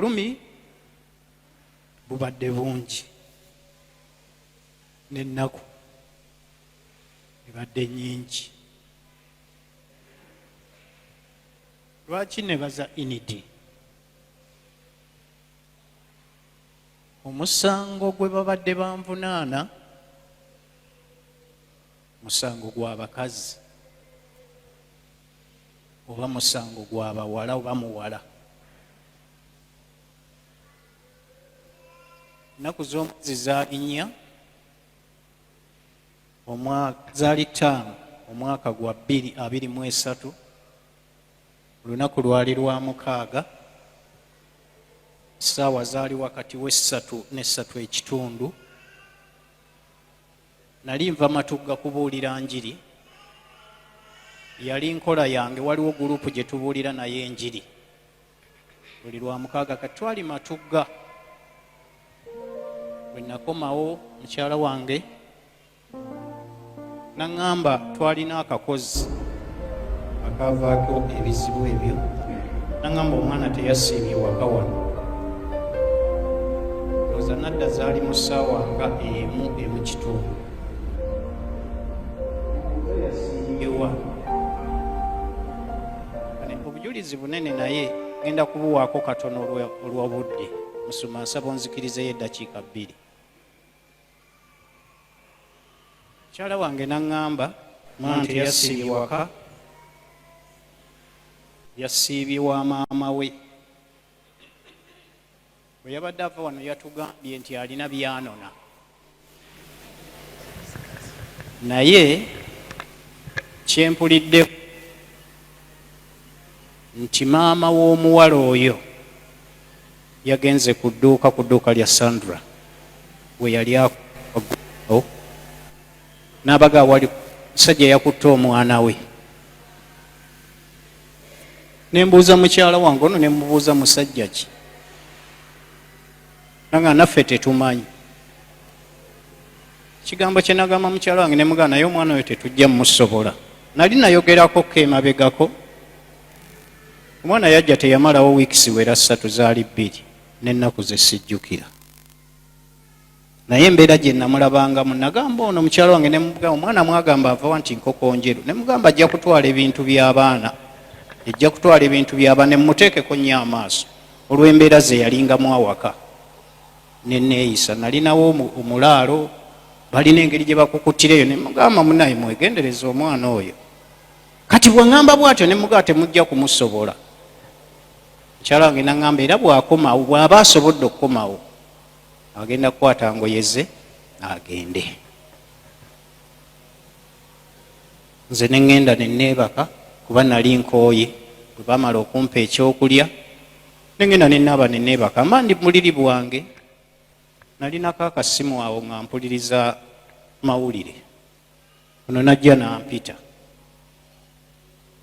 obulumi bubadde bungi n'ennaku ebadde nnyingi. Lwaki nebaza inidi? Omusango gwe babadde banvunaana musango gw'abakazi oba musango gw'abawala oba muwala. Ennaku z'omwezi zaali 4 zaali 5 omwaka gwa 2023. Olunaku lwali lwa 6, essaawa zaali wakati w'3 ne 3:30. Nali nva Matugga kubuulira njiri. Yali nkola yange, waliwo gurupu gye tubuulira naye enjiri buli lwa 6 kati twali Matugga. Bwe nakomawo mukyala wange naŋŋamba twalina akakozi akavaako ebizibu ebyo. Naŋŋamba omwana teyasiimye waka wano. Oza nadda zaali mu ssaawa nga 1:1. Yasiimyewa. Obujulizi bunene naye genda kubuwaako katono olw'obudde. Musuma nsaba onzikirizeyo eddakiika 2. Mukyala wange naŋŋamba omwana teyasiimye waka, yasiibye wa maama we. Bwe yabadde ava wano yatugambye nti alina byanona, naye kyempulidde nti maama w'omuwala oyo yagenze ku dduuka lya Sandra we yali akomawo, n'abaga wali musajja yakutte omwana we. Nembuuza mukyala wange ono, nemubuuza musajja ki? Nanga naffe tetumanyi. Kigambo kye nagamba mukyala wange nemugamba naye omwana oyo tetujja mmusobola. Nali nayogerako emabegako. Omwana yajja teyamalawo wiikisi wera 3 zaali 2 n'ennaku ze sijjukira. Naye embeera gye namulabangamu nagamba ono mukyala wange nemugamba omwana mwagamba ava nti nkoko njeru. Nemugamba ajja kutwala ebintu by'abaana. Ejja kutwala ebintu by'abaana muteekeko nnyo amaaso olw'embeera ze yalingamu awaka. Neneeyisa nalinawo omulaalo balina engeri gye bakukutireyo. Nemugamba munaye mwegendereza omwana oyo. Kati bw'angamba bw'atyo nemugamba temujja kumusobola. Mukyala wange naŋŋamba era bw'akomawo, bw'aba asobodde okukomawo, agenda kukwata ngoye ze agende. Nze ne ŋŋenda ne neebaka kuba nali nkooye. Bwe bamala okumpa ekyokulya ne ŋŋenda ne naaba ne neebaka. Mba ndi muliri bwange, nalinako akasimu awo nga mpuliriza mawulire. Ono najja nampita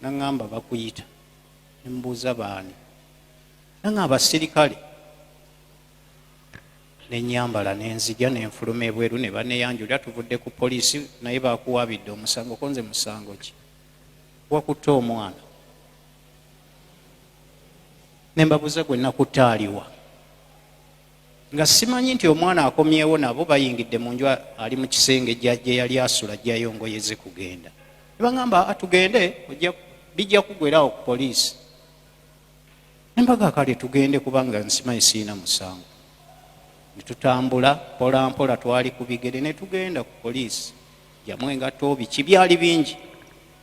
naŋŋamba bakuyita. Ne mbuuza baani? Naŋŋamba abasirikale. Ne nyambala ne nzija ne nfuluma ebweru ne baneyanjulira tuvudde ku poliisi naye bakuwabidde omusango. Konze musango ki? Wakutte omwana. Ne mbabuuza gwe nakutte aliwa? Nga simanyi nti omwana akomyewo nabo bayingidde mu nju ali mu kisenge gye yali asula gyayongoyeze kugenda. Ne baŋŋamba tugende bijja kugwerawo ku poliisi. Ne mbaga kale tugende kubanga nsimanyi siina musango. Ne tutambula mpola mpola twali ku bigere ne tugenda ku poliisi. Jamu engatto biki byali bingi.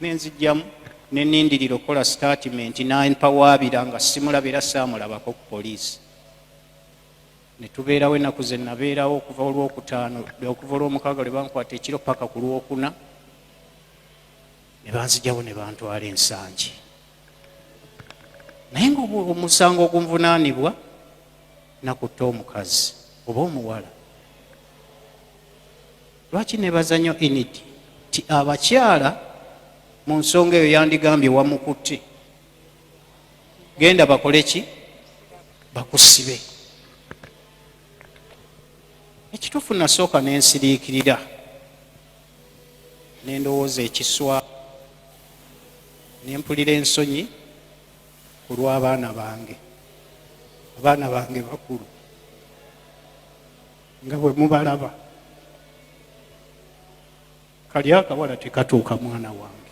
Ne nzijjamu ne nindirira okukola statement n'empawaabira nga simulabira saamulabako ku poliisi. Ne tubeerawo ennaku ze nabeerawo okuva olw'okutaano okuva olw'omukaaga lwe bankwata ekiro paka ku lwokuna. Ne banzijjawo ne bantwala ensangi. Naye ng'omusango ogunvunaanibwa nakutte omukazi oba omuwala. Lwaki nebaza nnyo inidi ti abakyala mu nsonga eyo yandigambye wamukutte, genda bakole ki? Bakusibe. Ekituufu nasooka nensiriikirira nendowooza ekiswa nempulira ensonyi ku lw'abaana bange. abaana bange bakulu nga bwe mubalaba kali akawala tekatuuka mwana wange